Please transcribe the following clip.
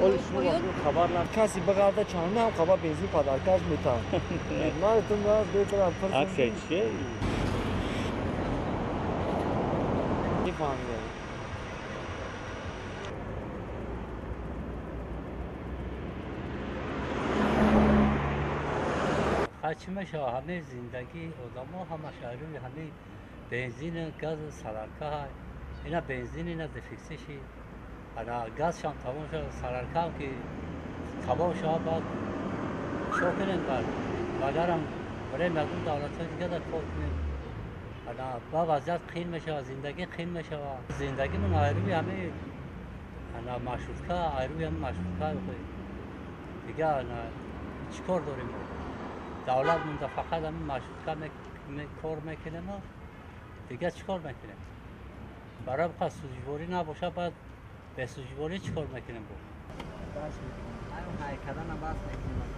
ولی شما وقتی خبر نداری کسی بگرده چانه هم خبر بنزین پدرکش میتن نه تو باید بهتر فرض عکس چیه؟ میفهمی هرچی میشه همه زندگی آدم ها همه شهری همه بنزین گاز سرارکه های اینا بنزین اینا دفکسشی انا گاز شان تمام شد سرارکه هم که تمام شد بعد شوکنن بعد مگرم برای مردم دولت ها دیگه در کار کنیم انا با وضعیت قین میشه زندگی قین میشه زندگی من آیروی همه انا مشروطه آیروی همه مشروطه دیگه انا چیکار داریم دولت منده فقط همین مشروطه کار میکنه ما دیگه چیکار میکنیم برای بخواه سوژواری نباشه بعد به سوژواری چیکار میکنیم با بس میکنم هر کدام هم بس میکنم